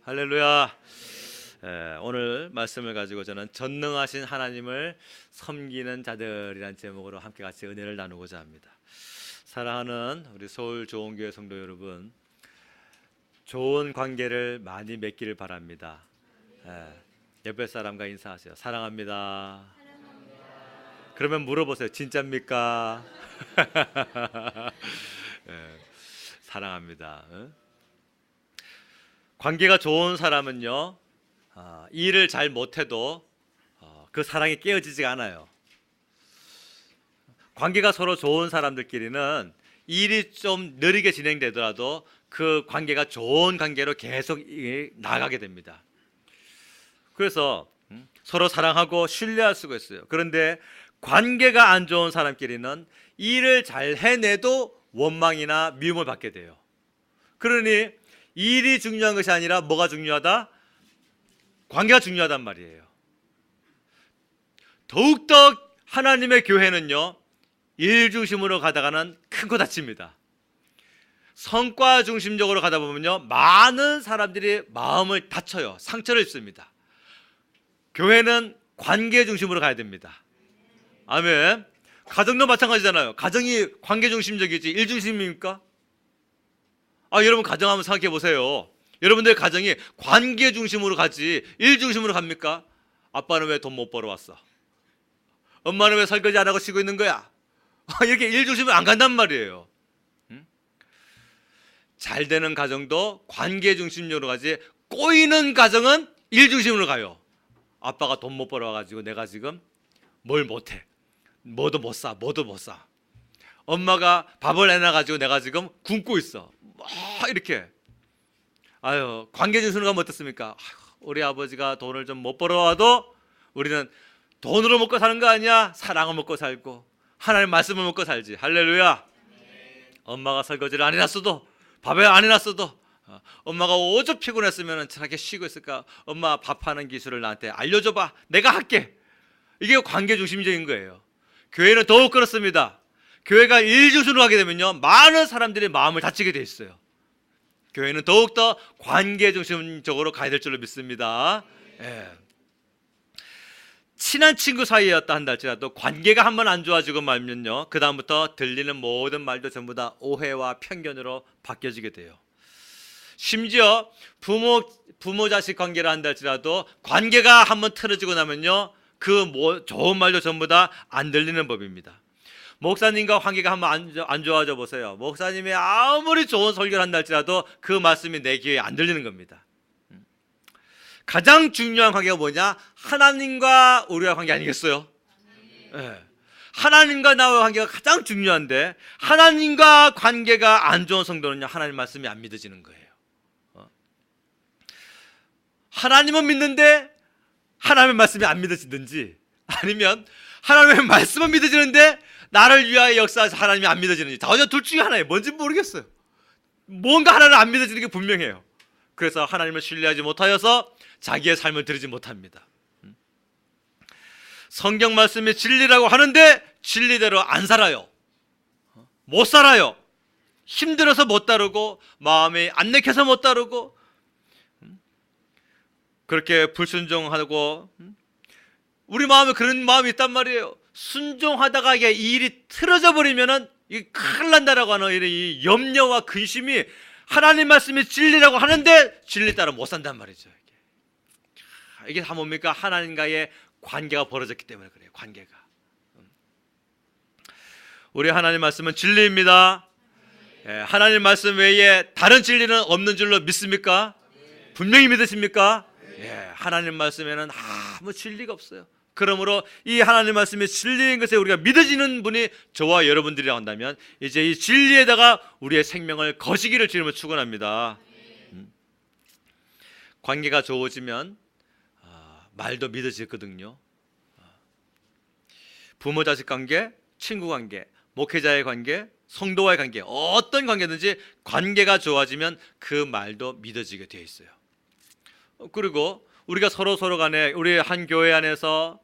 할렐루야. 오늘 말씀을 가지고 저는 전능하신 하나님을 섬기는 자들이라는 제목으로 함께 같이 은혜를 나누고자 합니다. 사랑하는 우리 서울 좋은교회 성도 여러분, 좋은 관계를 많이 맺기를 바랍니다. 옆에 사람과 인사하세요. 사랑합니다. 그러면 물어보세요. 진짜입니까? 사랑합니다. 관계가 좋은 사람은요, 일을 잘 못해도 그 사랑이 깨어지지가 않아요. 관계가 서로 좋은 사람들끼리는 일이 좀 느리게 진행되더라도 그 관계가 좋은 관계로 계속 나가게 됩니다. 그래서 서로 사랑하고 신뢰할 수가 있어요. 그런데 관계가 안 좋은 사람끼리는 일을 잘 해내도 원망이나 미움을 받게 돼요. 그러니 일이 중요한 것이 아니라 뭐가 중요하다? 관계가 중요하단 말이에요. 더욱더 하나님의 교회는요, 일 중심으로 가다가는 큰코 다칩니다. 성과 중심적으로 가다 보면요, 많은 사람들이 마음을 다쳐요. 상처를 입습니다. 교회는 관계 중심으로 가야 됩니다. 아멘. 가정도 마찬가지잖아요. 가정이 관계 중심적이지 일 중심입니까? 여러분 가정 한번 생각해 보세요. 여러분들의 가정이 관계 중심으로 가지 일 중심으로 갑니까? 아빠는 왜 돈 못 벌어왔어? 엄마는 왜 설거지 안 하고 쉬고 있는 거야? 이렇게 일 중심으로 안 간단 말이에요. 잘 되는 가정도 관계 중심으로 가지 꼬이는 가정은 일 중심으로 가요. 아빠가 돈 못 벌어와가지고 내가 지금 뭘 못해. 뭐도 못 사. 엄마가 밥을 해놔가지고 내가 지금 굶고 있어. 이렇게. 관계 중심으로 가면 어떻습니까? 우리 아버지가 돈을 좀 못 벌어와도 우리는 돈으로 먹고 사는 거 아니야? 사랑을 먹고 살고 하나님 말씀을 먹고 살지. 할렐루야. 엄마가 설거지를 안 해놨어도, 밥을 안 해놨어도, 엄마가 오죽 피곤했으면 저렇게 쉬고 있을까? 엄마 밥하는 기술을 나한테 알려줘봐. 내가 할게. 이게 관계 중심적인 거예요. 교회는 더욱 그렇습니다. 교회가 일 중심으로 가게 되면요, 많은 사람들이 마음을 다치게 돼 있어요. 교회는 더욱더 관계 중심적으로 가야 될 줄로 믿습니다. 친한 친구 사이였다 한다 할지라도 관계가 한번 안 좋아지고 말면요, 그 다음부터 들리는 모든 말도 전부 다 오해와 편견으로 바뀌어지게 돼요. 심지어 부모 자식 관계를 한다 할지라도 관계가 한번 틀어지고 나면요, 좋은 말도 전부 다 안 들리는 법입니다. 목사님과 관계가 한번 안 좋아져 보세요. 목사님이 아무리 좋은 설교를 한다 할지라도 그 말씀이 내 귀에 안 들리는 겁니다. 가장 중요한 관계가 뭐냐? 하나님과 우리와 관계 아니겠어요? 하나님과 나와 관계가 가장 중요한데, 하나님과 관계가 안 좋은 성도는요, 하나님 말씀이 안 믿어지는 거예요. 하나님은 믿는데 하나님의 말씀이 안 믿어지든지, 아니면 하나님의 말씀은 믿어지는데 나를 위하여 역사해서 하나님이 안 믿어지는지, 둘 중에 하나예요. 뭔지 모르겠어요. 뭔가 하나는 안 믿어지는 게 분명해요. 그래서 하나님을 신뢰하지 못하여서 자기의 삶을 드리지 못합니다. 성경 말씀이 진리라고 하는데 진리대로 안 살아요. 못 살아요. 힘들어서 못 따르고, 마음이 안 내켜서 못 따르고, 그렇게 불순종하고, 우리 마음에 그런 마음이 있단 말이에요. 순종하다가 이게 일이 틀어져 버리면은 이게 큰일 난다라고 하는 이 염려와 근심이, 하나님 말씀이 진리라고 하는데 진리 따라 못 산단 말이죠. 이게 다 뭡니까? 하나님과의 관계가 벌어졌기 때문에 그래요. 관계가. 우리 하나님 말씀은 진리입니다. 하나님 말씀 외에 다른 진리는 없는 줄로 믿습니까? 분명히 믿으십니까? 하나님 말씀에는 아무 진리가 없어요. 그러므로 이 하나님 말씀이 진리인 것에 우리가 믿어지는 분이 저와 여러분들이라고 한다면, 이제 이 진리에다가 우리의 생명을 거시기를 주님을 축원합니다. 관계가 좋아지면 말도 믿어지거든요. 부모 자식 관계, 친구 관계, 목회자의 관계, 성도와의 관계, 어떤 관계든지 관계가 좋아지면 그 말도 믿어지게 되어 있어요. 그리고 우리가 서로 간에, 우리 한 교회 안에서,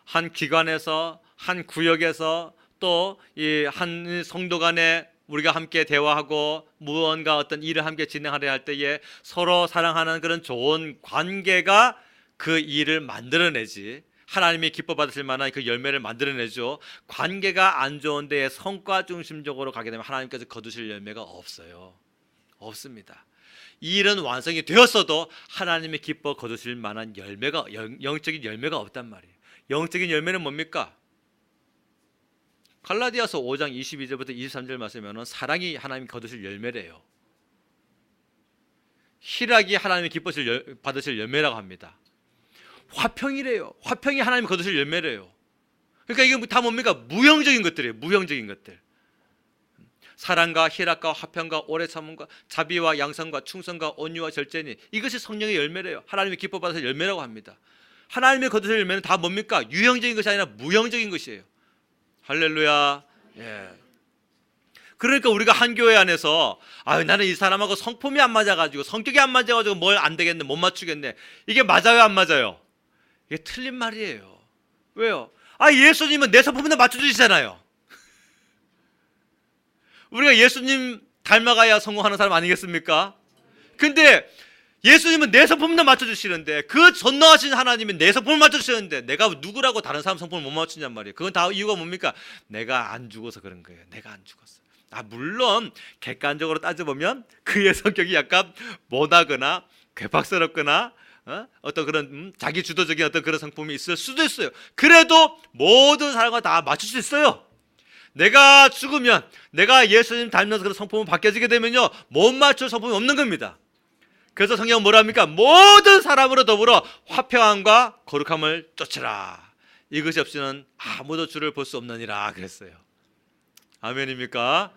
한 기관에서, 한 구역에서, 또 이 한 성도 간에 우리가 함께 대화하고 무언가 어떤 일을 함께 진행하려 할 때에 서로 사랑하는 그런 좋은 관계가 그 일을 만들어내지, 하나님이 기뻐 받으실 만한 그 열매를 만들어내죠. 관계가 안 좋은 데에 성과 중심적으로 가게 되면 하나님께서 거두실 열매가 없어요. 없습니다. 이 일은 완성이 되었어도 하나님이 기뻐 거두실 만한 열매가, 영적인 열매가 없단 말이에요. 영적인 열매는 뭡니까? 갈라디아서 5장 22절부터 23절 말씀이면 사랑이 하나님이 거두실 열매래요. 희락이 하나님이 받으실 열매라고 합니다. 화평이래요. 화평이 하나님이 거두실 열매래요. 그러니까 이게 다 뭡니까? 무형적인 것들이에요. 무형적인 것들. 사랑과 희락과 화평과 오래 참음과 자비와 양선과 충성과 온유와 절제니, 이것이 성령의 열매래요. 하나님이 기뻐 받으실 열매라고 합니다. 하나님이 거두실 열매는 다 뭡니까? 유형적인 것이 아니라 무형적인 것이에요. 할렐루야. 예. 그러니까 우리가 한 교회 안에서 나는 이 사람하고 성품이 안 맞아가지고, 성격이 안 맞아가지고 뭘 안 되겠네, 못 맞추겠네, 이게 맞아요, 안 맞아요? 이게 틀린 말이에요. 왜요? 예수님은 내 성품에 맞춰주시잖아요. 우리가 예수님 닮아가야 성공하는 사람 아니겠습니까? 근데 예수님은 내 성품만 맞춰주시는데, 그 전능하신 하나님이 내 성품을 맞춰주시는데 내가 누구라고 다른 사람 성품을 못 맞추냔 말이에요. 그건 다 이유가 뭡니까? 내가 안 죽어서 그런 거예요. 내가 안 죽었어. 물론 객관적으로 따져보면 그의 성격이 약간 못하거나 괴팍스럽거나 어떤 그런 자기 주도적인 어떤 그런 성품이 있을 수도 있어요. 그래도 모든 사람과 다 맞출 수 있어요. 내가 죽으면, 내가 예수님 닮면서 그런 성품을 바뀌어지게 되면요, 못 맞출 성품이 없는 겁니다. 그래서 성경은 뭐라 합니까? 모든 사람으로 더불어 화평함과 거룩함을 쫓으라. 이것이 없이는 아무도 주를 볼 수 없느니라 그랬어요. 아멘입니까?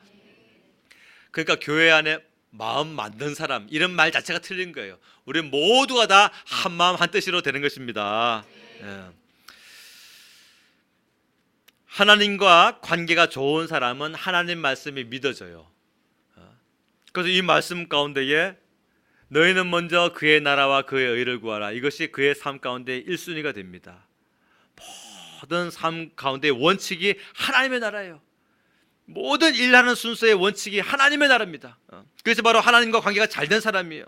그러니까 교회 안에 마음 만든 사람, 이런 말 자체가 틀린 거예요. 우리 모두가 다 한 마음 한 뜻으로 되는 것입니다. 예. 하나님과 관계가 좋은 사람은 하나님 말씀이 믿어져요. 그래서 이 말씀 가운데에 너희는 먼저 그의 나라와 그의 의를 구하라, 이것이 그의 삶 가운데 1순위가 됩니다. 모든 삶 가운데 원칙이 하나님의 나라예요. 모든 일하는 순서의 원칙이 하나님의 나라입니다. 그래서 바로 하나님과 관계가 잘 된 사람이에요.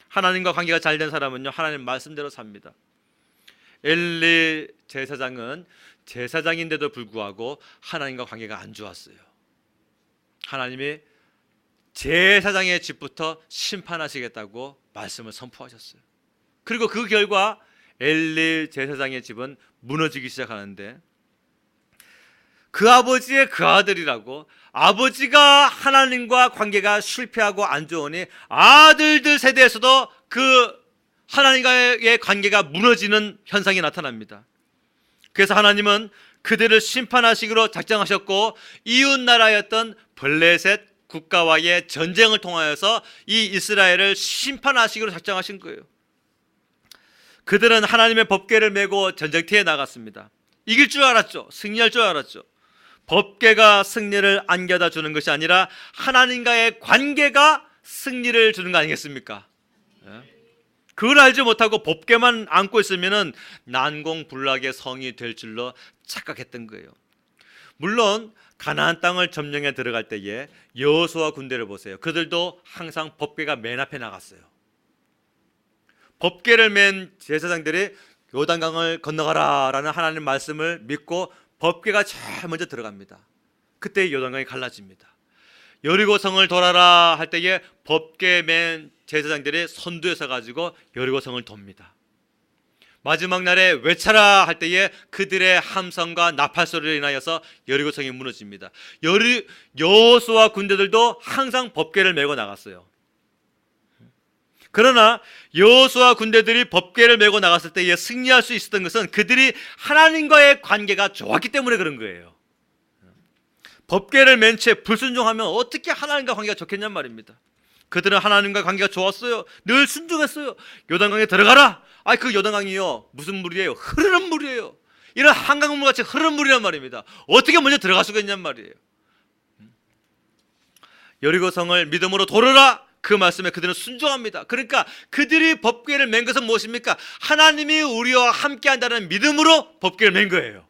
하나님과 관계가 잘 된 사람은요, 하나님 말씀대로 삽니다. 엘리 제사장은 제사장인데도 불구하고 하나님과 관계가 안 좋았어요. 하나님이 제사장의 집부터 심판하시겠다고 말씀을 선포하셨어요. 그리고 그 결과 엘리 제사장의 집은 무너지기 시작하는데, 그 아버지의 그 아들이라고, 아버지가 하나님과 관계가 실패하고 안 좋으니 아들들 세대에서도 그 하나님과의 관계가 무너지는 현상이 나타납니다. 그래서 하나님은 그들을 심판하시기로 작정하셨고, 이웃 나라였던 블레셋 국가와의 전쟁을 통하여서 이 이스라엘을 심판하시기로 작정하신 거예요. 그들은 하나님의 법궤를 메고 전쟁터에 나갔습니다. 이길 줄 알았죠. 승리할 줄 알았죠. 법궤가 승리를 안겨다 주는 것이 아니라 하나님과의 관계가 승리를 주는 거 아니겠습니까? 그걸 알지 못하고 법궤만 안고 있으면 난공불락의 성이 될 줄로 착각했던 거예요. 물론 가나안 땅을 점령해 들어갈 때에 여호수아 군대를 보세요. 그들도 항상 법궤가 맨 앞에 나갔어요. 법궤를 맨 제사장들이 요단강을 건너가라 라는 하나님 말씀을 믿고 법궤가 제일 먼저 들어갑니다. 그때 요단강이 갈라집니다. 여리고성을 돌아라 할 때에 법궤 맨 제사장들이 선두에 서가지고 여리고성을 돕니다. 마지막 날에 외쳐라 할 때에 그들의 함성과 나팔 소리로 인하여서 여리고성이 무너집니다. 여호수아 군대들도 항상 법궤를 메고 나갔어요. 그러나 여호수아 군대들이 법궤를 메고 나갔을 때에 승리할 수 있었던 것은 그들이 하나님과의 관계가 좋았기 때문에 그런 거예요. 법궤를 맨 채 불순종하면 어떻게 하나님과 관계가 좋겠냔 말입니다. 그들은 하나님과 관계가 좋았어요. 늘 순종했어요. 요단강에 들어가라. 그 요단강이요, 무슨 물이에요? 흐르는 물이에요. 이런 한강물 같이 흐르는 물이란 말입니다. 어떻게 먼저 들어갈 수가 있냔 말이에요. 여리고성을 믿음으로 돌아라, 그 말씀에 그들은 순종합니다. 그러니까 그들이 법궤를 맨 것은 무엇입니까? 하나님이 우리와 함께 한다는 믿음으로 법궤를 맨 거예요.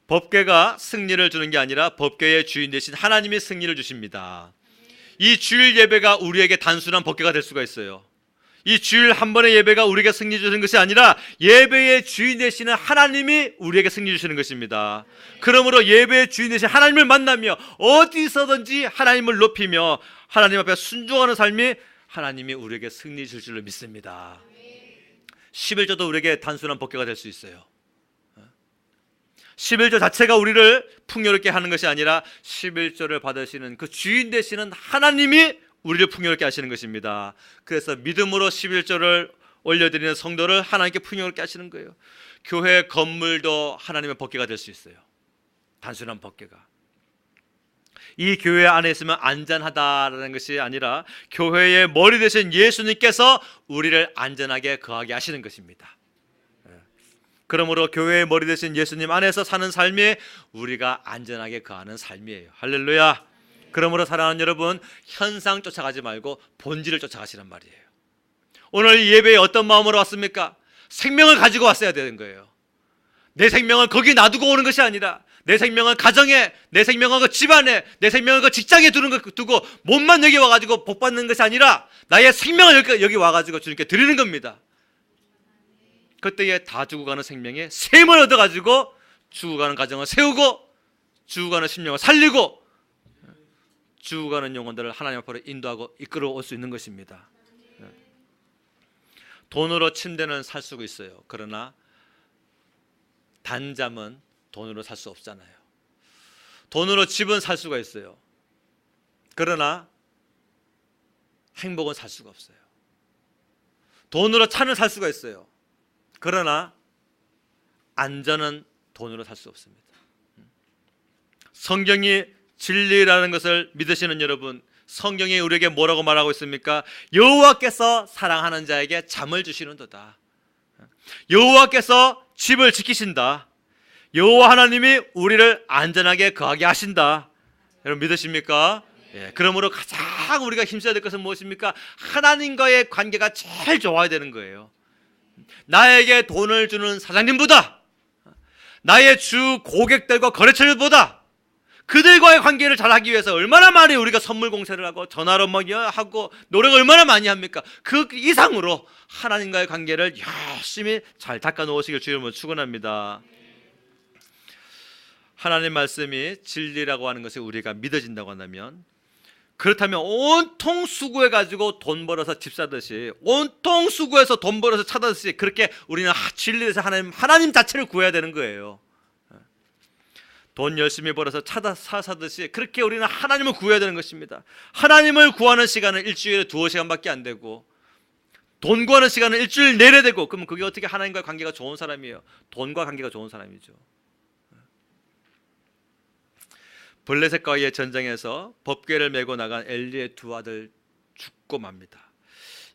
법궤가 승리를 주는 게 아니라 법궤의 주인 되신 하나님이 승리를 주십니다. 이 주일 예배가 우리에게 단순한 법궤가 될 수가 있어요. 이 주일 한 번의 예배가 우리에게 승리 주시는 것이 아니라 예배의 주인 되시는 하나님이 우리에게 승리 주시는 것입니다. 그러므로 예배의 주인 되신 하나님을 만나며 어디서든지 하나님을 높이며 하나님 앞에 순종하는 삶이 하나님이 우리에게 승리 줄 줄로 믿습니다. 11조도 우리에게 단순한 법궤가 될 수 있어요. 11조 자체가 우리를 풍요롭게 하는 것이 아니라 11조를 받으시는 그 주인 되시는 하나님이 우리를 풍요롭게 하시는 것입니다. 그래서 믿음으로 11조를 올려드리는 성도를 하나님께 풍요롭게 하시는 거예요. 교회 건물도 하나님의 법궤가 될 수 있어요. 단순한 법궤가. 이 교회 안에 있으면 안전하다라는 것이 아니라 교회의 머리 되신 예수님께서 우리를 안전하게 거하게 하시는 것입니다. 그러므로 교회의 머리 되신 예수님 안에서 사는 삶이 우리가 안전하게 거하는 삶이에요. 할렐루야. 그러므로 사랑하는 여러분, 현상 쫓아가지 말고 본질을 쫓아가시란 말이에요. 오늘 이 예배에 어떤 마음으로 왔습니까? 생명을 가지고 왔어야 되는 거예요. 내 생명을 거기 놔두고 오는 것이 아니라 내 생명을 가정에, 내 생명을 그 집안에, 내 생명을 그 직장에 두고 몸만 여기 와가지고 복 받는 것이 아니라 나의 생명을 여기 와가지고 주님께 드리는 겁니다. 그때에 다 죽어가는 생명에 셈을 얻어가지고 죽어가는 가정을 세우고 죽어가는 심령을 살리고 죽어가는 영혼들을 하나님 앞으로 인도하고 이끌어 올 수 있는 것입니다. 돈으로 침대는 살 수가 있어요. 그러나 단잠은 돈으로 살 수 없잖아요. 돈으로 집은 살 수가 있어요. 그러나 행복은 살 수가 없어요. 돈으로 차는 살 수가 있어요. 그러나 안전은 돈으로 살 수 없습니다. 성경이 진리라는 것을 믿으시는 여러분, 성경이 우리에게 뭐라고 말하고 있습니까? 여호와께서 사랑하는 자에게 잠을 주시는도다. 여호와께서 집을 지키신다. 여호와 하나님이 우리를 안전하게 거하게 하신다. 여러분 믿으십니까? 예, 그러므로 가장 우리가 힘써야 될 것은 무엇입니까? 하나님과의 관계가 제일 좋아야 되는 거예요. 나에게 돈을 주는 사장님보다, 나의 주 고객들과 거래처들보다 그들과의 관계를 잘하기 위해서 얼마나 많이 우리가 선물 공세를 하고 전화로 하고 노력을 얼마나 많이 합니까? 그 이상으로 하나님과의 관계를 열심히 잘 닦아 놓으시길 주님으로 축원합니다. 하나님 말씀이 진리라고 하는 것이 우리가 믿어진다고 한다면, 그렇다면 온통 수고해가지고 돈 벌어서 집 사듯이, 온통 수고해서 돈 벌어서 차 사듯이 그렇게 우리는 진리에서 하나님 자체를 구해야 되는 거예요. 돈 열심히 벌어서 차 사듯이 그렇게 우리는 하나님을 구해야 되는 것입니다. 하나님을 구하는 시간은 일주일에 2-5시간밖에 안 되고 돈 구하는 시간은 일주일 내내 되고, 그러면 그게 어떻게 하나님과의 관계가 좋은 사람이에요? 돈과 관계가 좋은 사람이죠. 블레셋과의 전쟁에서 법궤를 메고 나간 엘리의 두 아들 죽고 맙니다.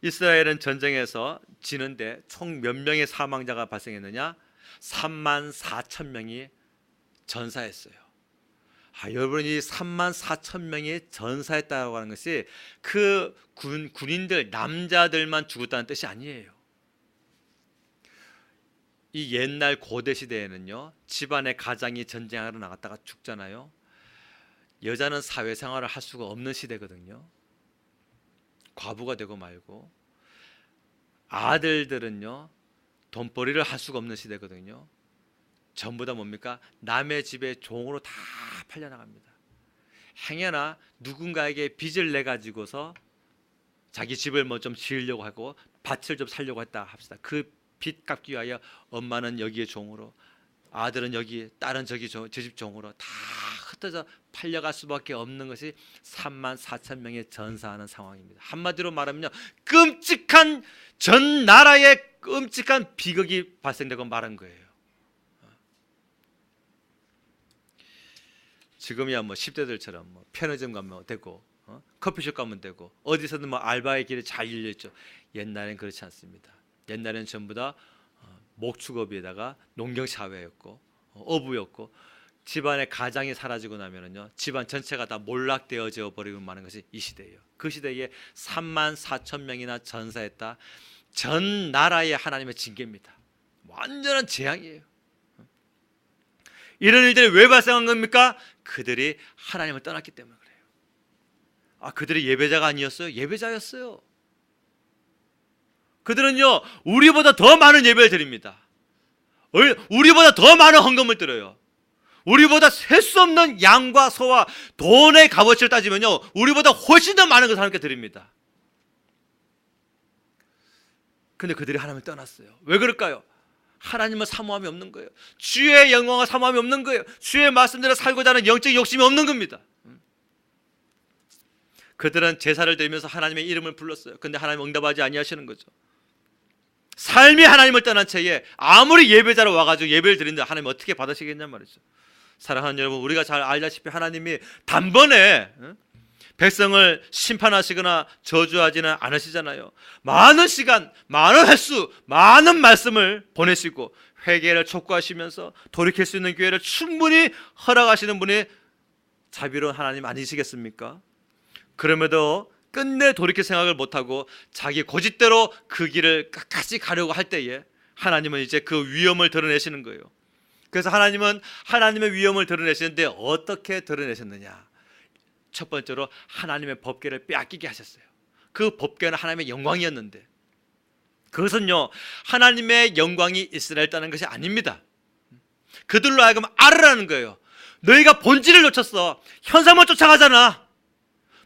이스라엘은 전쟁에서 지는데 총 몇 명의 사망자가 발생했느냐? 34,000명이 전사했어요. 여러분이 34,000명이 전사했다고 하는 것이 그 군인들, 남자들만 죽었다는 뜻이 아니에요. 이 옛날 고대 시대에는요, 집안의 가장이 전쟁하러 나갔다가 죽잖아요. 여자는 사회생활을 할 수가 없는 시대거든요. 과부가 되고 말고, 아들들은요 돈벌이를 할 수가 없는 시대거든요. 전부 다 뭡니까? 남의 집에 종으로 다 팔려나갑니다. 행여나 누군가에게 빚을 내 가지고서 자기 집을 뭐 좀 지으려고 하고 밭을 좀 살려고 했다 합시다. 그 빚 갚기 위하여 엄마는 여기에 종으로, 아들은 여기, 딸은 저기 저 집 종으로 다 흩어져 팔려갈 수밖에 없는 것이 34,000명의 전사하는 상황입니다. 한마디로 말하면요, 끔찍한, 전 나라에 끔찍한 비극이 발생되고 말한 거예요. 지금이야 뭐 10대들처럼 뭐 편의점 가면 되고, 커피숍 가면 되고, 어디서든 뭐 알바의 길이 잘 열려 있죠. 옛날엔 그렇지 않습니다. 옛날엔 전부 다 목축업에다가 농경사회였고 어부였고, 집안의 가장이 사라지고 나면은요, 집안 전체가 다 몰락되어져 버리고 마는 것이 이 시대예요. 그 시대에 34,000명이나 전사했다. 전 나라의 하나님의 징계입니다. 완전한 재앙이에요. 이런 일들이 왜 발생한 겁니까? 그들이 하나님을 떠났기 때문에 그래요. 그들이 예배자가 아니었어요? 예배자였어요. 그들은요, 우리보다 더 많은 예배를 드립니다. 우리보다 더 많은 헌금을 드려요. 우리보다 셀 수 없는 양과 소와 돈의 값어치를 따지면요, 우리보다 훨씬 더 많은 것을 하나님께 드립니다. 근데 그들이 하나님을 떠났어요. 왜 그럴까요? 하나님을 사모함이 없는 거예요. 주의 영광을 사모함이 없는 거예요. 주의 말씀대로 살고자 하는 영적인 욕심이 없는 겁니다. 그들은 제사를 드리면서 하나님의 이름을 불렀어요. 근데 하나님 응답하지 아니하시는 거죠. 삶이 하나님을 떠난 채에 아무리 예배자로 와가지고 예배를 드린다 하나님 어떻게 받으시겠냔 말이죠. 사랑하는 여러분, 우리가 잘 알다시피 하나님이 단번에 백성을 심판하시거나 저주하지는 않으시잖아요. 많은 시간, 많은 횟수, 많은 말씀을 보내시고 회개를 촉구하시면서 돌이킬 수 있는 기회를 충분히 허락하시는 분이 자비로운 하나님 아니시겠습니까? 그럼에도 끝내 돌이킬 생각을 못하고 자기 고집대로 그 길을 끝까지 가려고 할 때에 하나님은 이제 그 위험을 드러내시는 거예요. 그래서 하나님은 하나님의 위험을 드러내시는데 어떻게 드러내셨느냐? 첫 번째로 하나님의 법궤를 빼앗기게 하셨어요. 그 법궤는 하나님의 영광이었는데 그것은요, 하나님의 영광이 이스라엘 떠난 것이 아닙니다. 그들로 하여금 알으라는 거예요. 너희가 본질을 놓쳤어. 현상만 쫓아가잖아.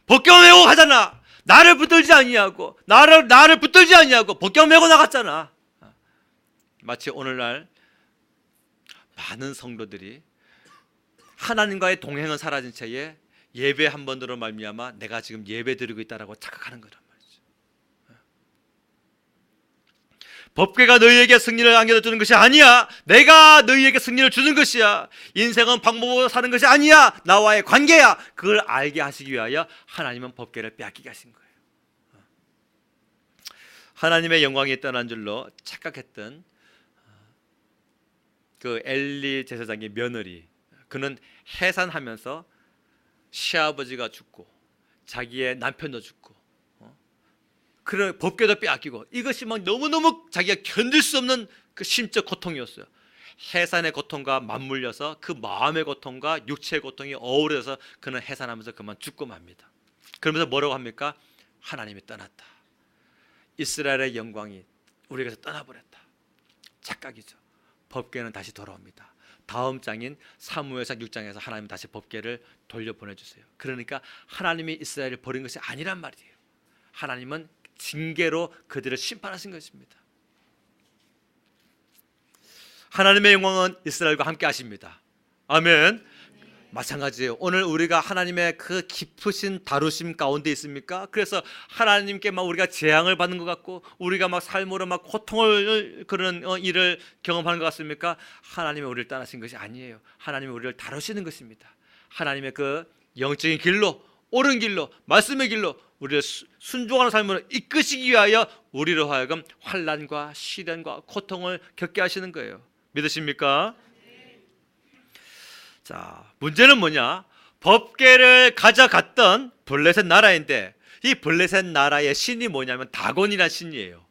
법궤만 메고 가잖아. 나를 붙들지 아니하고 나를 붙들지 아니하고 법궤만 메고 나갔잖아. 마치 오늘날 많은 성도들이 하나님과의 동행은 사라진 채에 예배 한 번으로 말미암아 내가 지금 예배 드리고 있다라고 착각하는 거란 말이죠. 법궤가 너희에게 승리를 안겨다 주는 것이 아니야. 내가 너희에게 승리를 주는 것이야. 인생은 방법으로 사는 것이 아니야. 나와의 관계야. 그걸 알게 하시기 위하여 하나님은 법궤를 빼앗기게 하신 거예요. 하나님의 영광이 떠난 줄로 착각했던 그 엘리 제사장의 며느리, 그는 해산하면서 시아버지가 죽고 자기의 남편도 죽고 그런 법궤도 빼앗기고 이것이 막 너무너무 자기가 견딜 수 없는 그 심적 고통이었어요. 해산의 고통과 맞물려서 그 마음의 고통과 육체의 고통이 어우러져서 그는 해산하면서 그만 죽고 맙니다. 그러면서 뭐라고 합니까? 하나님이 떠났다. 이스라엘의 영광이 우리에게서 떠나버렸다. 착각이죠. 법궤는 다시 돌아옵니다. 다음 장인 사무엘상 6장에서 하나님은 다시 법궤를 돌려보내주세요. 그러니까 하나님이 이스라엘을 버린 것이 아니란 말이에요. 하나님은 징계로 그들을 심판하신 것입니다. 하나님의 영광은 이스라엘과 함께 하십니다. 아멘. 마찬가지예요. 오늘 우리가 하나님의 그 깊으신 다루심 가운데 있습니까? 그래서 하나님께 막 우리가 재앙을 받는 것 같고 우리가 막 삶으로 막 고통을 그런 일을 경험하는 것 같습니까? 하나님이 우리를 떠나신 것이 아니에요. 하나님이 우리를 다루시는 것입니다. 하나님의 그 영적인 길로, 옳은 길로, 말씀의 길로 우리를 순종하는 삶으로 이끄시기 위하여 우리로 하여금 환난과 시련과 고통을 겪게 하시는 거예요. 믿으십니까? 자, 문제는 뭐냐? 법궤를 가져갔던 블레셋 나라인데 이 블레셋 나라의 신이 뭐냐면 다곤이라는 신이에요.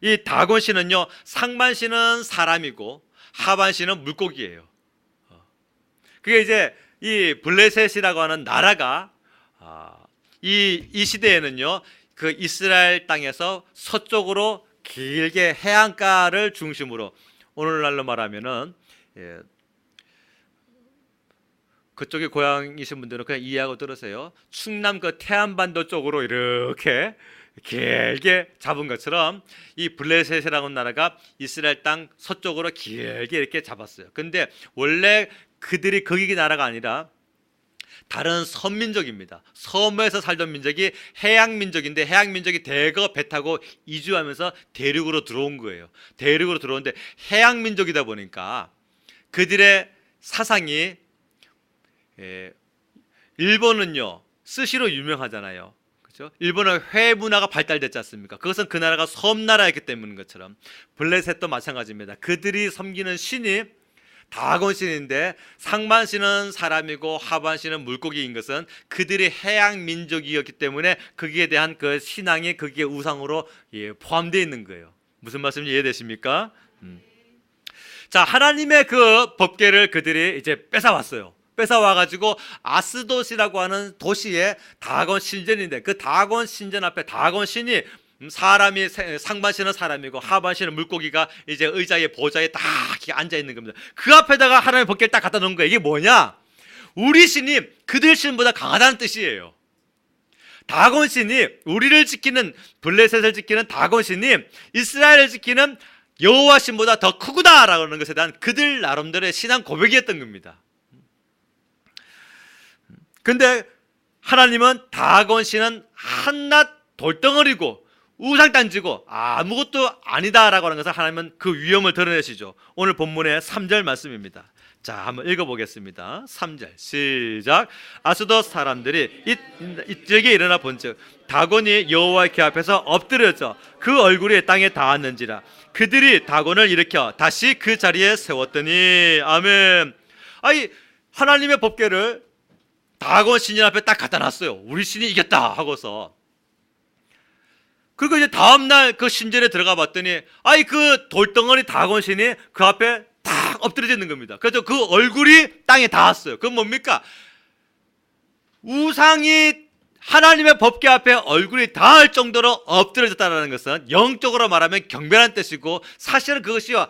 이 다곤 신은요, 상반 신은 사람이고 하반 신은 물고기예요. 그게 이제 이 블레셋이라고 하는 나라가 이 시대에는요, 그 이스라엘 땅에서 서쪽으로 길게 해안가를 중심으로, 오늘날로 말하면은 그쪽에 고향이신 분들은 그냥 이해하고 들으세요. 충남 그 태안반도 쪽으로 이렇게 길게 잡은 것처럼 이 블레셋이라는 나라가 이스라엘 땅 서쪽으로 길게 이렇게 잡았어요. 근데 원래 그들이 거기 나라가 아니라 다른 선민족입니다. 섬에서 살던 민족이 해양민족인데 해양민족이 대거 배 타고 이주하면서 대륙으로 들어온 거예요. 대륙으로 들어오는데 해양민족이다 보니까 그들의 사상이, 일본은요 스시로 유명하잖아요. 그렇죠? 일본은 회 문화가 발달됐지 않습니까? 그것은 그 나라가 섬나라였기 때문인 것처럼 블레셋도 마찬가지입니다. 그들이 섬기는 신이 다곤 신인데 상반 신은 사람이고 하반 신은 물고기인 것은 그들이 해양 민족이었기 때문에 거기에 대한 그 신앙이 거기에 우상으로 포함되어 있는 거예요. 무슨 말씀인지 이해되십니까? 자, 하나님의 그 법궤를 그들이 이제 뺏어왔어요. 뺏어와가지고 아스돗이라고 하는 도시에 다곤 신전인데, 그 다곤 신전 앞에 다곤 신이 사람이 상반신은 사람이고 하반신은 물고기가 이제 의자에 보좌에 딱 앉아 있는 겁니다. 그 앞에다가 하나님의 법궤를 딱 갖다 놓은 거예요. 이게 뭐냐? 우리 신이 그들 신보다 강하다는 뜻이에요. 다곤 신이, 우리를 지키는, 블레셋을 지키는 다곤 신이 이스라엘을 지키는 여호와 신보다 더 크구나라고 하는 것에 대한 그들 나름대로의 신앙 고백이었던 겁니다. 근데 하나님은 다곤 신은 한낱 돌덩어리고 우상단지고 아무것도 아니다라고 하는 것을 하나님은 그 위험을 드러내시죠. 오늘 본문의 3절 말씀입니다. 자, 한번 읽어보겠습니다. 3절 시작. 아스돗 사람들이 이쪽에 일어나 본즉 다곤이 여호와의 궤 앞에서 엎드려져 그 얼굴이 땅에 닿았는지라. 그들이 다곤을 일으켜 다시 그 자리에 세웠더니. 아멘. 아니, 하나님의 법궤를 다곤 신전 앞에 딱 갖다 놨어요. 우리 신이 이겼다 하고서. 그리고 이제 다음날 그 신전에 들어가 봤더니 아이, 그 돌덩어리 다곤 신이 그 앞에 딱 엎드려져 있는 겁니다. 그래서 그 얼굴이 땅에 닿았어요. 그건 뭡니까? 우상이 하나님의 법궤 앞에 얼굴이 닿을 정도로 엎드려졌다는 것은 영적으로 말하면 경배라는 뜻이고, 사실은 그것이요,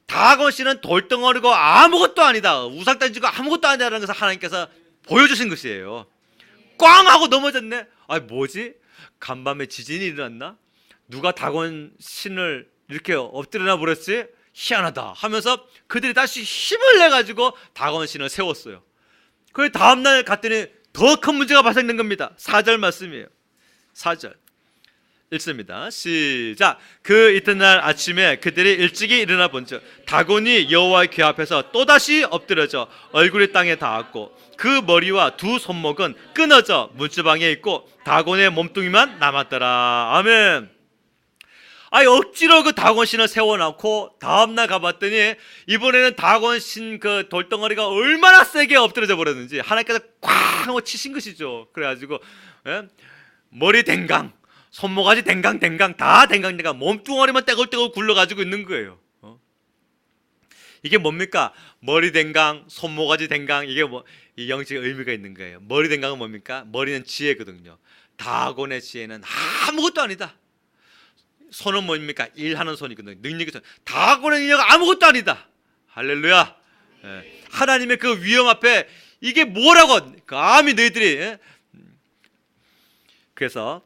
다곤 신은 돌덩어리고 아무것도 아니다, 우상단지고 아무것도 아니다라는 것을 하나님께서 보여주신 것이에요. 꽝 하고 넘어졌네. 아, 뭐지? 간밤에 지진이 일어났나? 누가 다곤 신을 이렇게 엎드려놔 버렸지? 희한하다 하면서 그들이 다시 힘을 내가지고 다곤 신을 세웠어요. 그 다음날 갔더니 더 큰 문제가 발생된 겁니다. 4절 말씀이에요. 4절 읽습니다. 시작. 그 이튿날 아침에 그들이 일찍이 일어나 본즉 다곤이 여호와의 궤 앞에서 또다시 엎드려져 얼굴이 땅에 닿았고 그 머리와 두 손목은 끊어져 문지방에 있고 다곤의 몸뚱이만 남았더라. 아멘. 아니, 억지로 그 다곤 신을 세워놓고 다음날 가봤더니 이번에는 다곤 신 그 돌덩어리가 얼마나 세게 엎드려져 버렸는지 하나님께서 쾅 하고 치신 것이죠. 그래가지고 머리 댕강, 손모가지 댕강 다 댕강 몸뚱어리만 떼굴떼굴 굴러가지고 있는 거예요. 이게 뭡니까? 머리 댕강, 손모가지 댕강, 이게 뭐 이 영적인 의미가 있는 거예요. 머리 댕강은 뭡니까? 머리는 지혜거든요. 다곤의 지혜는 아무것도 아니다. 손은 뭡니까? 일하는 손이거든요. 능력의 손. 다곤의 능력은 아무것도 아니다. 할렐루야. 하나님의 그 위험 앞에 이게 뭐라고 감히 너희들이. 그래서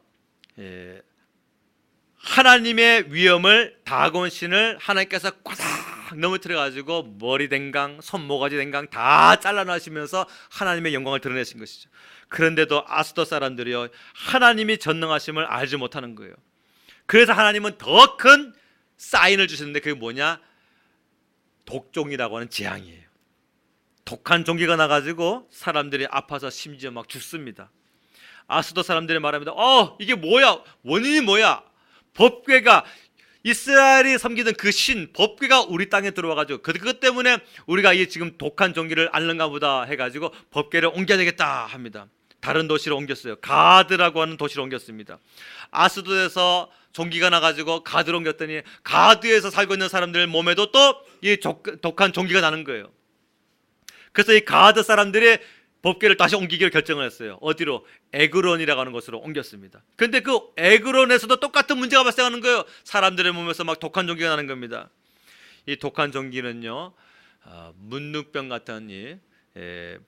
하나님의 위엄을 다곤 신을 하나님께서 꽉 넘어뜨려 가지고 머리 댕강, 손모가지 댕강 다 잘라내시면서 하나님의 영광을 드러내신 것이죠. 그런데도 아스돗 사람들이요, 하나님이 전능하심을 알지 못하는 거예요. 그래서 하나님은 더 큰 사인을 주셨는데 그게 뭐냐? 독종이라고 하는 재앙이에요. 독한 종기가 나가지고 사람들이 아파서 심지어 막 죽습니다. 아스돗 사람들이 말합니다. 이게 뭐야? 원인이 뭐야? 법궤가, 이스라엘이 섬기던 그 신 법궤가 우리 땅에 들어와가지고 그것 때문에 우리가 이 지금 독한 종기를 앓는가 보다 해가지고 법궤를 옮겨야 되겠다 합니다. 다른 도시로 옮겼어요. 가드라고 하는 도시로 옮겼습니다. 아스돗에서 종기가 나가지고 가드로 옮겼더니 가드에서 살고 있는 사람들 몸에도 또 이 독한 종기가 나는 거예요. 그래서 이 가드 사람들이 법궤를 다시 옮기기를 결정을 했어요. 어디로? 에그론이라고 하는 곳으로 옮겼습니다. 그런데 그 에그론에서도 똑같은 문제가 발생하는 거예요. 사람들의 몸에서 막 독한 종기가 나는 겁니다. 이 독한 종기는요, 문둥병 같은 이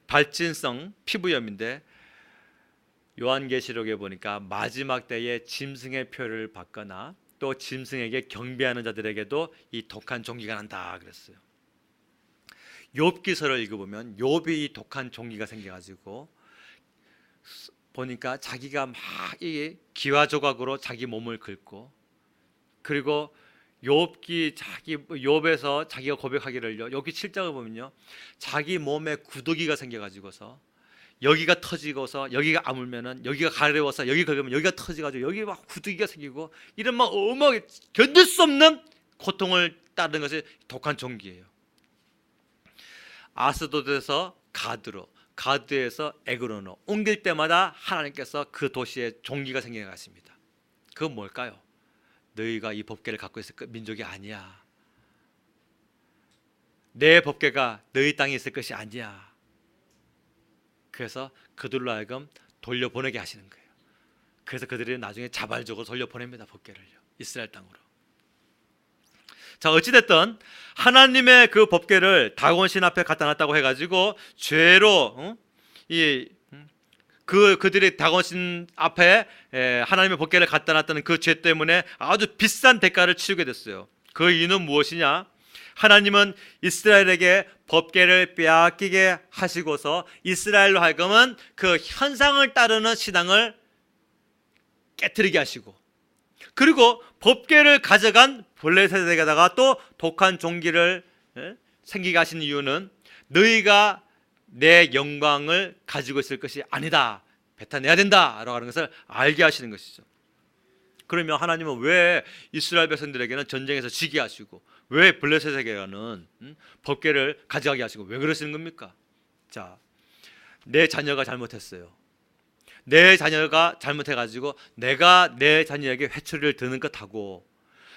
발진성 피부염인데, 요한계시록에 보니까 마지막 때에 짐승의 표를 받거나 또 짐승에게 경배하는 자들에게도 이 독한 종기가 난다 그랬어요. 욥기서를 읽어보면 욥이 이 독한 종기가 생겨가지고 보니까 자기가 막 이 기와 조각으로 자기 몸을 긁고, 그리고 욥에서 자기가 고백하기를요, 욥기 7장을 보면요, 자기 몸에 구더기가 생겨가지고서 여기가 터지고서 여기가 아물면은 여기가 가려워서 여기 긁으면 여기가 터지가지고 여기 막 구더기가 생기고 이런 막 어마하게 견딜 수 없는 고통을 따르는 것이 독한 종기예요. 아스돗에서 가드로, 가드에서 에그론으로 옮길 때마다 하나님께서 그 도시에 종기가 생겨갔습니다. 그건 뭘까요? 너희가 이 법궤를 갖고 있을 민족이 아니야. 내 법궤가 너희 땅에 있을 것이 아니야. 그래서 그들로 하여금 돌려보내게 하시는 거예요. 그래서 그들이 나중에 자발적으로 돌려보냅니다. 법궤를요, 이스라엘 땅으로. 자, 어찌됐든 하나님의 그 법궤를 다곤 신 앞에 갖다 놨다고 해가지고 죄로 그들이 다곤 신 앞에 하나님의 법궤를 갖다 놨다는 그 죄 때문에 아주 비싼 대가를 치르게 됐어요. 그 이유는 무엇이냐? 하나님은 이스라엘에게 법궤를 빼앗기게 하시고서 이스라엘로 하여금은 그 현상을 따르는 신앙을 깨트리게 하시고, 그리고 법궤를 가져간 블레셋에게다가 또 독한 종기를 생기게 하신 이유는 너희가 내 영광을 가지고 있을 것이 아니다, 뱉어내야 된다라고 하는 것을 알게 하시는 것이죠. 그러면 하나님은 왜 이스라엘 백성들에게는 전쟁에서 지게 하시고 왜 블레셋에게는 법궤를 가져가게 하시고 왜 그러시는 겁니까? 자, 내 자녀가 잘못했어요. 내 자녀가 잘못해가지고 내가 내 자녀에게 회초리를 드는 것하고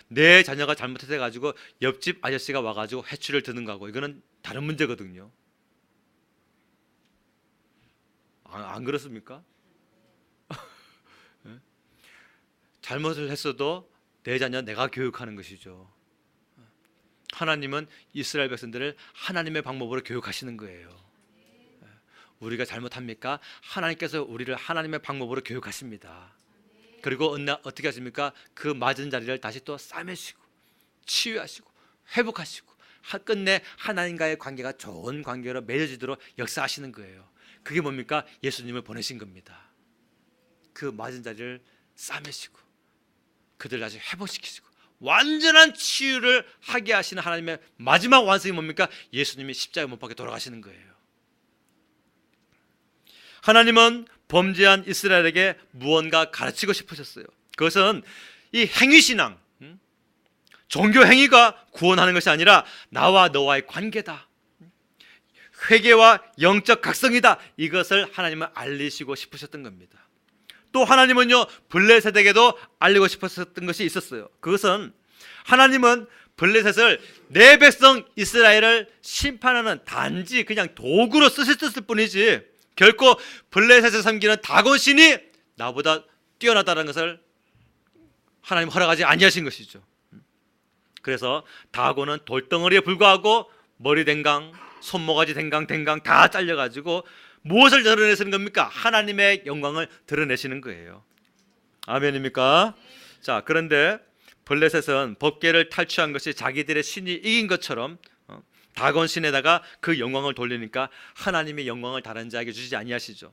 내 자녀가 잘못해가지고 옆집 아저씨가 와가지고 회초리를 드는 거하고 이거는 다른 문제거든요. 안 그렇습니까? 잘못을 했어도 내 자녀 내가 교육하는 것이죠. 하나님은 이스라엘 백성들을 하나님의 방법으로 교육하시는 거예요. 우리가 잘못합니까? 하나님께서 우리를 하나님의 방법으로 교육하십니다. 그리고 어떻게 하십니까? 그 맞은 자리를 다시 또 싸매시고 치유하시고 회복하시고 끝내 하나님과의 관계가 좋은 관계로 맺어지도록 역사하시는 거예요. 그게 뭡니까? 예수님을 보내신 겁니다. 그 맞은 자리를 싸매시고 그들을 다시 회복시키시고 완전한 치유를 하게 하시는 하나님의 마지막 완성이 뭡니까? 예수님이 십자가에 못 박혀 돌아가시는 거예요. 하나님은 범죄한 이스라엘에게 무언가 가르치고 싶으셨어요. 그것은 이 행위신앙, 종교 행위가 구원하는 것이 아니라 나와 너와의 관계다, 회개와 영적 각성이다, 이것을 하나님은 알리시고 싶으셨던 겁니다. 또 하나님은요, 블레셋에게도 알리고 싶으셨던 것이 있었어요. 그것은 하나님은 블레셋을 내 백성 이스라엘을 심판하는 단지 그냥 도구로 쓰셨을 뿐이지 결코 블레셋을 섬기는 다곤 신이 나보다 뛰어나다는 것을 하나님 허락하지 아니하신 것이죠. 그래서 다곤은 돌덩어리에 불과하고 머리 댕강, 손모가지 댕강 다 잘려가지고 무엇을 드러내시는 겁니까? 하나님의 영광을 드러내시는 거예요. 아멘입니까? 자, 그런데 블레셋은 법궤를 탈취한 것이 자기들의 신이 이긴 것처럼 다곤 신에다가 그 영광을 돌리니까 하나님의 영광을 다른 자에게 주지 아니하시죠.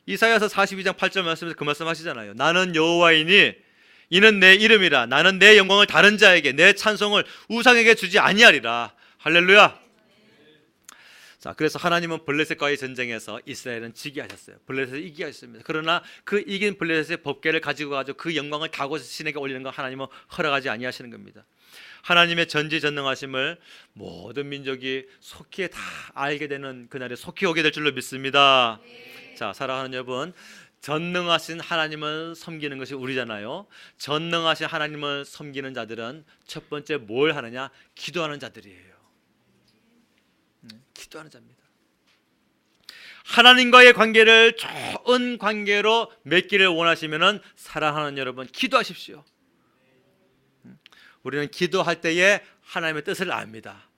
이사야서 42장 8절 말씀에서 그 말씀 하시잖아요. 나는 여호와이니 이는 내 이름이라. 나는 내 영광을 다른 자에게, 내 찬송을 우상에게 주지 아니하리라. 할렐루야. 자, 그래서 하나님은 블레셋과의 전쟁에서 이스라엘은 지게 하셨어요. 블레셋을 이기게 하셨습니다. 그러나 그 이긴 블레셋의 법궤를 가지고 그 영광을 다곤 신에게 올리는 거 하나님은 허락하지 아니하시는 겁니다. 하나님의 전지전능하심을 모든 민족이 속히 다 알게 되는 그날에 속히 오게 될 줄로 믿습니다. 자, 사랑하는 여러분, 전능하신 하나님을 섬기는 것이 우리잖아요. 전능하신 하나님을 섬기는 자들은 첫 번째 뭘 하느냐? 기도하는 자들이에요. 기도하는 자입니다. 하나님과의 관계를 좋은 관계로 맺기를 원하시면은 사랑하는 여러분, 기도하십시오. 우리는 기도할 때에 하나님의 뜻을 압니다.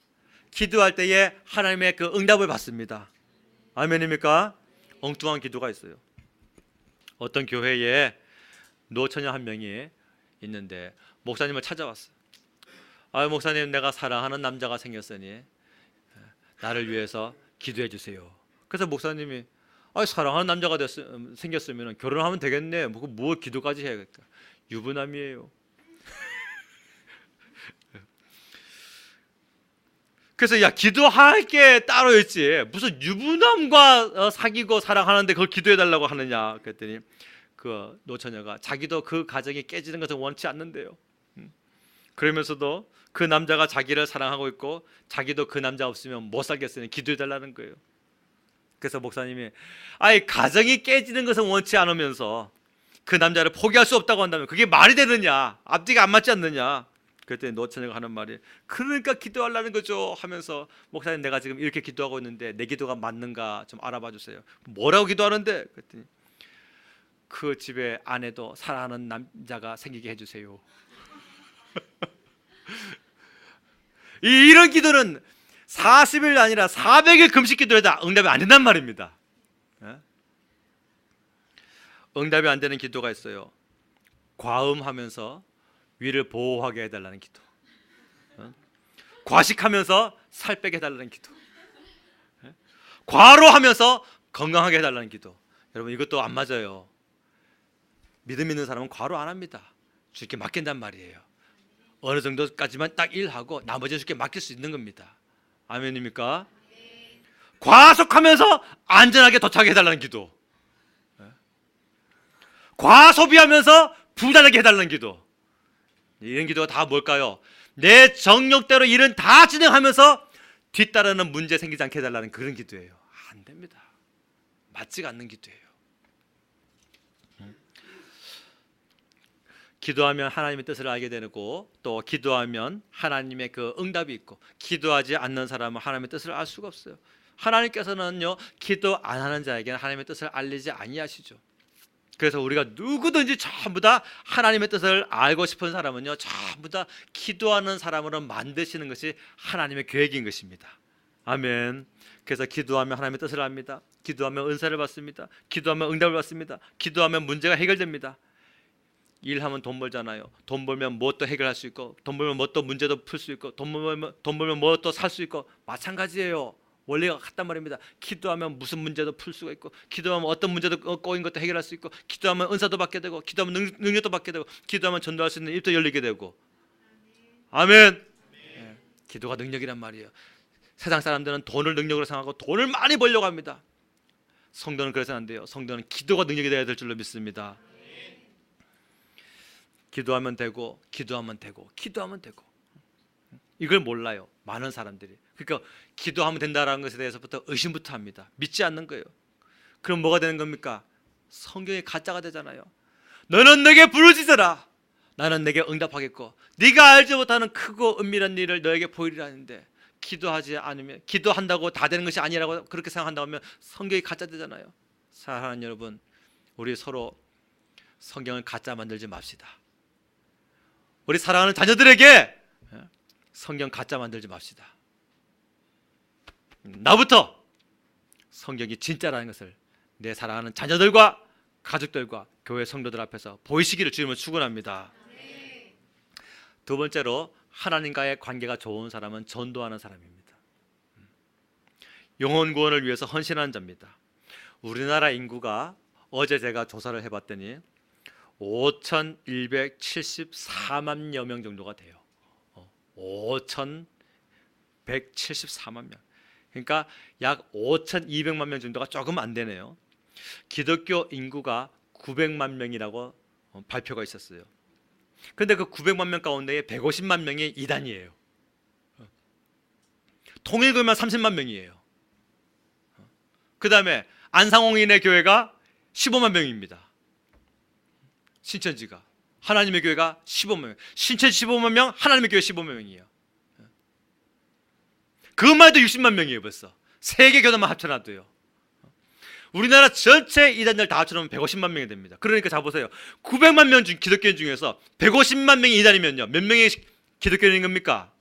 기도할 때에 하나님의 그 응답을 받습니다. 아멘입니까? 엉뚱한 기도가 있어요. 어떤 교회에 노처녀 한 명이 있는데 목사님을 찾아왔어요. 목사님, 내가 사랑하는 남자가 생겼으니 나를 위해서 기도해 주세요. 그래서 목사님이 사랑하는 남자가 생겼으면 결혼하면 되겠네. 뭐 기도까지 해야겠다. 유부남이에요. 그래서 야, 기도할 게 따로 있지 무슨 유부남과 사귀고 사랑하는데 그걸 기도해 달라고 하느냐 그랬더니 그 노처녀가 자기도 그 가정이 깨지는 것을 원치 않는데요. 그러면서도 그 남자가 자기를 사랑하고 있고 자기도 그 남자 없으면 못 살겠으니 기도해 달라는 거예요. 그래서 목사님이 가정이 깨지는 것은 원치 않으면서 그 남자를 포기할 수 없다고 한다면 그게 말이 되느냐? 앞뒤가 안 맞지 않느냐? 그랬더니 노처녀가 하는 말이 그러니까 기도하려는 거죠 하면서 목사님 내가 지금 이렇게 기도하고 있는데 내 기도가 맞는가 좀 알아봐 주세요. 뭐라고 기도하는데? 그랬더니 그 집에 아내도 사랑하는 남자가 생기게 해주세요. 이런 기도는 40일 아니라 400일 금식 기도해도 응답이 안 된단 말입니다. 응답이 안 되는 기도가 있어요. 과음하면서 위를 보호하게 해달라는 기도, 과식하면서 살 빼게 해달라는 기도, 과로하면서 건강하게 해달라는 기도. 여러분 이것도 안 맞아요. 믿음 있는 사람은 과로 안 합니다. 주께 맡긴단 말이에요. 어느 정도까지만 딱 일하고 나머지는 주께 맡길 수 있는 겁니다. 아멘입니까? 과속하면서 안전하게 도착해 달라는 기도, 과소비하면서 부자되게 해달라는 기도. 이런 기도가 다 뭘까요? 내 정욕대로 일은 다 진행하면서 뒤따르는 문제 생기지 않게 해달라는 그런 기도예요. 안 됩니다. 맞지가 않는 기도예요. 기도하면 하나님의 뜻을 알게 되고 또 기도하면 하나님의 그 응답이 있고, 기도하지 않는 사람은 하나님의 뜻을 알 수가 없어요. 하나님께서는요 기도 안 하는 자에게는 하나님의 뜻을 알리지 아니하시죠. 그래서 우리가 누구든지 전부 다 하나님의 뜻을 알고 싶은 사람은요 전부 다 기도하는 사람으로 만드시는 것이 하나님의 계획인 것입니다. 아멘. 그래서 기도하면 하나님의 뜻을 압니다. 기도하면 은사를 받습니다. 기도하면 응답을 받습니다. 기도하면 문제가 해결됩니다. 일하면 돈 벌잖아요. 돈 벌면 무엇도 해결할 수 있고, 돈 벌면 무엇도 문제도 풀 수 있고, 돈 벌면 무엇도 살 수 있고, 마찬가지예요. 원리가 같단 말입니다. 기도하면 무슨 문제도 풀 수가 있고, 기도하면 어떤 문제도 꼬인 것도 해결할 수 있고, 기도하면 은사도 받게 되고, 기도하면 능력도 받게 되고, 기도하면 전도할 수 있는 입도 열리게 되고. 아멘. 네. 기도가 능력이란 말이에요. 세상 사람들은 돈을 능력으로 생각하고 돈을 많이 벌려고 합니다. 성도는 그래서는 안 돼요. 성도는 기도가 능력이 되어야 될 줄로 믿습니다. 기도하면 되고, 기도하면 되고, 기도하면 되고. 이걸 몰라요, 많은 사람들이. 그러니까 기도하면 된다라는 것에 대해서부터 의심부터 합니다. 믿지 않는 거예요. 그럼 뭐가 되는 겁니까? 성경이 가짜가 되잖아요. 너는 내게 부르짖어라, 나는 내게 응답하겠고, 네가 알지 못하는 크고 은밀한 일을 너에게 보이리라 하는데, 기도하지 않으면, 기도한다고 다 되는 것이 아니라고 그렇게 생각한다고 하면 성경이 가짜 되잖아요. 사랑하는 여러분, 우리 서로 성경을 가짜 만들지 맙시다. 우리 사랑하는 자녀들에게 성경 가짜 만들지 맙시다. 나부터 성경이 진짜라는 것을 내 사랑하는 자녀들과 가족들과 교회 성도들 앞에서 보이시기를 주님을 축원합니다. 두 번째로, 하나님과의 관계가 좋은 사람은 전도하는 사람입니다. 영혼 구원을 위해서 헌신하는 자입니다. 우리나라 인구가 어제 제가 조사를 해봤더니 5,174만여 명 정도가 돼요. 5,174만 명. 그러니까 약 5,200만 명 정도가 조금 안 되네요. 기독교 인구가 900만 명이라고 발표가 있었어요. 그런데 그 900만 명 가운데 150만 명이 이단이에요. 통일교회만 30만 명이에요. 그 다음에 안상홍인의 교회가 15만 명입니다. 신천지가, 하나님의 교회가 15만 명, 신천지 15만 명, 하나님의 교회 15만 명이에요. 그것만 해도 60만 명이에요. 벌써 세계 교단만 합쳐놔도요. 우리나라 전체 이단들 다 합쳐놓으면 150만 명이 됩니다. 그러니까 자 보세요. 900만 명 기독교인 중에서 150만 명이 이단이면요, 몇 명이 기독교인인 겁니까?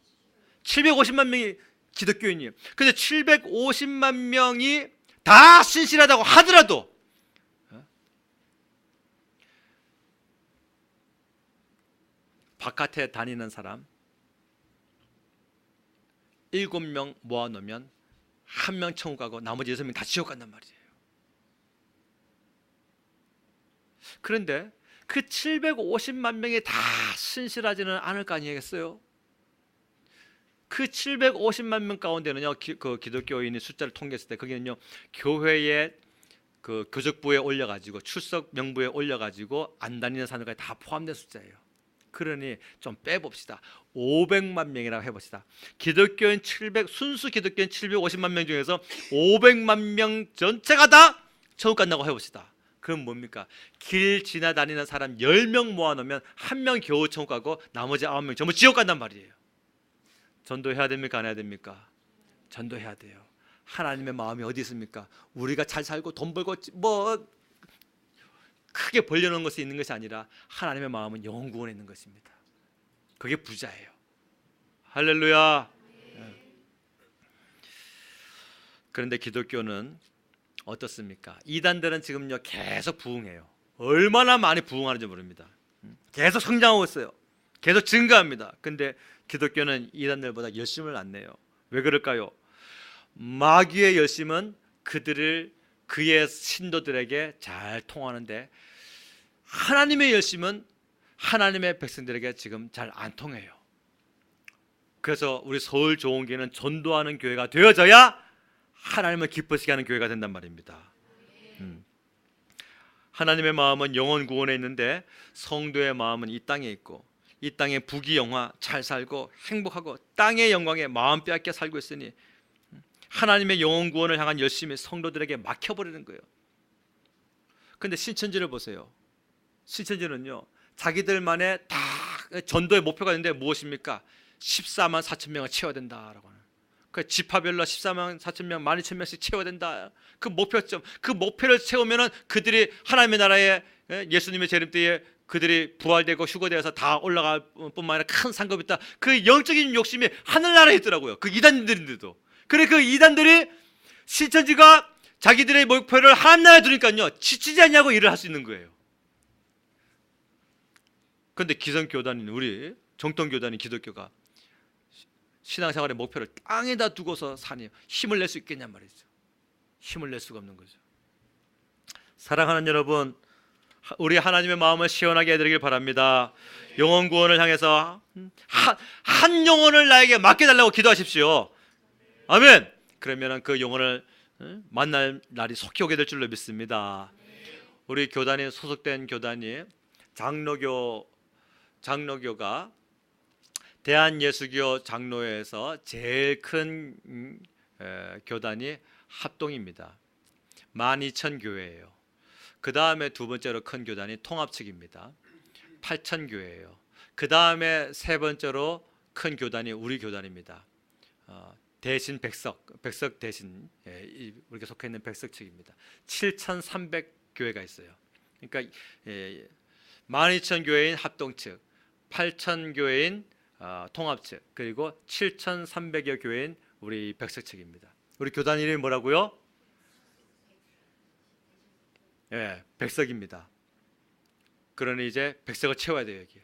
750만 명이 기독교인이에요. 근데 750만 명이 다 신실하다고 하더라도 바깥에 다니는 사람 7명 모아놓으면 1명 천국 가고 나머지 6명 다 지옥 간단 말이에요. 그런데 그 750만 명이 다 신실하지는 않을 거 아니겠어요? 그 750만 명 가운데는요, 그 기독교인의 숫자를 통계했을 때 거기는요, 교회의 그 교적부에 올려가지고 출석 명부에 올려가지고 안 다니는 사람들까지 다 포함된 숫자예요. 그러니 좀 빼봅시다. 500만 명이라고 해봅시다. 기독교인 순수 기독교인 750만 명 중에서 500만 명 전체가 다 천국 간다고 해봅시다. 그럼 뭡니까? 길 지나다니는 사람 10명 모아놓으면 1명 겨우 천국 가고 나머지 9명 전부 지옥 간단 말이에요. 전도해야 됩니까? 안 해야 됩니까? 전도해야 돼요. 하나님의 마음이 어디 있습니까? 우리가 잘 살고 돈 벌고 뭐 크게 벌려놓은 것이 있는 것이 아니라 하나님의 마음은 영혼 구원에 있는 것입니다. 그게 부자예요. 할렐루야. 그런데 기독교는 어떻습니까? 이단들은 지금요 계속 부흥해요. 얼마나 많이 부흥하는지 모릅니다. 계속 성장하고 있어요. 계속 증가합니다. 근데 기독교는 이단들보다 열심을 안 내요. 왜 그럴까요? 마귀의 열심은 그의 신도들에게 잘 통하는데 하나님의 열심은 하나님의 백성들에게 지금 잘 안 통해요. 그래서 우리 서울 좋은교회는 전도하는 교회가 되어져야 하나님을 기쁘시게 하는 교회가 된단 말입니다. 하나님의 마음은 영혼 구원에 있는데 성도의 마음은 이 땅에 있고 이 땅에 부귀영화 잘 살고 행복하고 땅의 영광에 마음 빼앗겨 살고 있으니 하나님의 영혼 구원을 향한 열심이 성도들에게 막혀버리는 거예요. 근데 신천지를 보세요. 신천지는요 자기들만의 다 전도의 목표가 있는데 무엇입니까? 14만 4천 명을 채워야 된다라고 하는. 그 지파별로 14만 4천 명, 12,000명씩 채워야 된다. 그 목표점, 그 목표를 채우면은 그들이 하나님의 나라에 예수님의 재림 때에 그들이 부활되고 휴거되어서 다 올라갈 뿐만 아니라 큰 상급이 있다. 그 영적인 욕심이 하늘나라에 있더라고요. 그 이단들인데도. 그래 그 이단들이 신천지가 자기들의 목표를 하나님 나라에 두니까요 지치지 않냐고 일을 할 수 있는 거예요. 그런데 기성교단인 우리 정통교단인 기독교가 신앙생활의 목표를 땅에다 두고서 사니 힘을 낼 수 있겠냔 말이죠. 힘을 낼 수가 없는 거죠. 사랑하는 여러분, 우리 하나님의 마음을 시원하게 해드리길 바랍니다. 영혼 구원을 향해서 한 영혼을 나에게 맡겨달라고 기도하십시오. 아멘. 그러면 그 영혼을 만날 날이 속히 오게 될 줄로 믿습니다. 우리 교단이 소속된 교단이 장로교가 대한예수교 장로회에서 제일 큰 교단이 합동입니다. 12,000교회예요. 그 다음에 두 번째로 큰 교단이 통합측입니다. 8,000교회예요. 그 다음에 세 번째로 큰 교단이 우리 교단입니다. 대신 백석 대신 우리가 속해 있는 백석 측입니다. 7,300교회가 있어요. 그러니까 12,000교회인 합동측, 8,000교회인 통합측, 그리고 7,300여 교회인 우리 백석 측입니다. 우리 교단 이름이 뭐라고요? 예, 백석입니다. 그러니 이제 백석을 채워야 돼요 여기.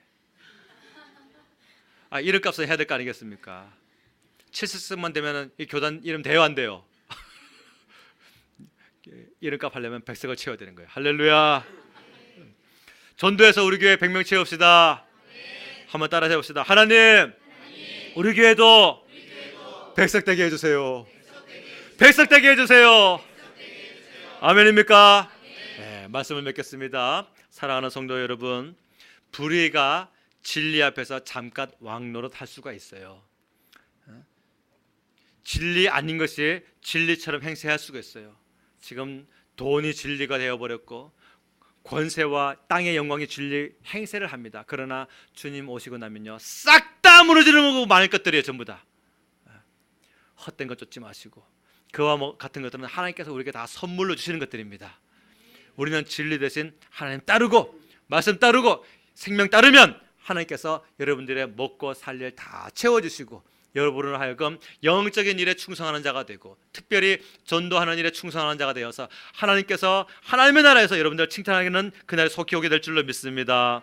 이름값은 해야 될 거 아니겠습니까? 7석만 되면은 이 교단 이름 돼요 안 돼요? 이름값 하려면 백석을 채워야 되는 거예요. 할렐루야. 전도해서 우리 교회 100명 채웁시다. 한번 따라 해봅시다. 하나님, 우리 교회도 백석 되게 해주세요. 백석 되게 해주세요. 아멘입니까? 네, 말씀을 맺겠습니다. 사랑하는 성도 여러분, 불의가 진리 앞에서 잠깐 왕노릇 할 수가 있어요. 진리 아닌 것이 진리처럼 행세할 수가 있어요. 지금 돈이 진리가 되어버렸고 권세와 땅의 영광이 진리 행세를 합니다. 그러나 주님 오시고 나면요 싹 다 무너지는 많은 것들이에요. 전부 다 헛된 것 쫓지 마시고 그와 같은 것들은 하나님께서 우리에게 다 선물로 주시는 것들입니다. 우리는 진리 대신 하나님 따르고 말씀 따르고 생명 따르면 하나님께서 여러분들의 먹고 살 일 다 채워주시고 여러분을 하여금 영적인 일에 충성하는 자가 되고 특별히 전도하는 일에 충성하는 자가 되어서 하나님께서 하나님의 나라에서 여러분들을 칭찬하기는 그날이 속히 오게 될 줄로 믿습니다.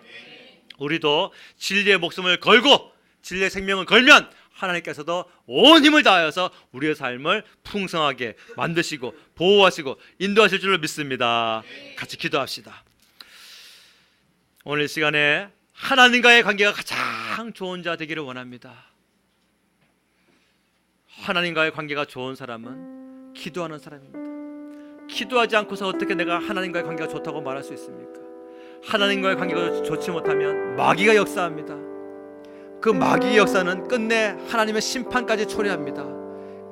우리도 진리의 목숨을 걸고 진리의 생명을 걸면 하나님께서도 온 힘을 다하여서 우리의 삶을 풍성하게 만드시고 보호하시고 인도하실 줄로 믿습니다. 같이 기도합시다. 오늘 이 시간에 하나님과의 관계가 가장 좋은 자 되기를 원합니다. 하나님과의 관계가 좋은 사람은 기도하는 사람입니다. 기도하지 않고서 어떻게 내가 하나님과의 관계가 좋다고 말할 수 있습니까? 하나님과의 관계가 좋지 못하면 마귀가 역사합니다. 그 마귀의 역사는 끝내 하나님의 심판까지 초래합니다.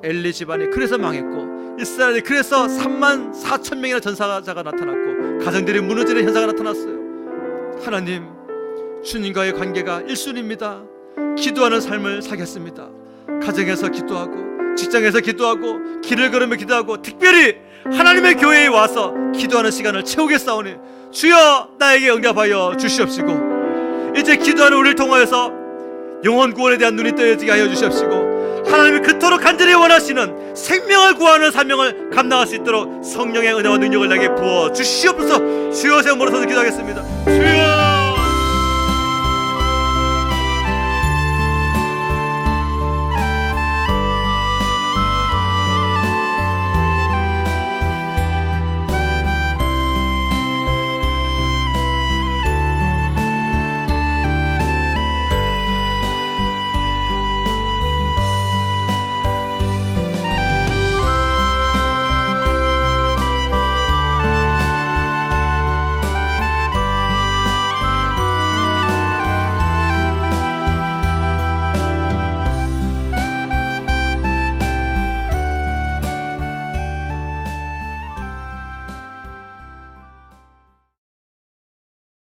엘리 집안이 그래서 망했고 이스라엘이 그래서 34,000명이나 전사자가 나타났고 가정들이 무너지는 현상이 나타났어요. 하나님, 주님과의 관계가 1순위입니다. 기도하는 삶을 사겠습니다. 가정에서 기도하고, 직장에서 기도하고, 길을 걸으며 기도하고, 특별히 하나님의 교회에 와서 기도하는 시간을 채우겠사오니 주여 나에게 응답하여 주시옵시고, 이제 기도하는 우리를 통하여서 영혼 구원에 대한 눈이 떠지게 하여 주시옵시고, 하나님이 그토록 간절히 원하시는 생명을 구하는 사명을 감당할 수 있도록 성령의 은혜와 능력을 내게 부어 주시옵소서. 주여, 제가 멀어서서 기도하겠습니다. 주여.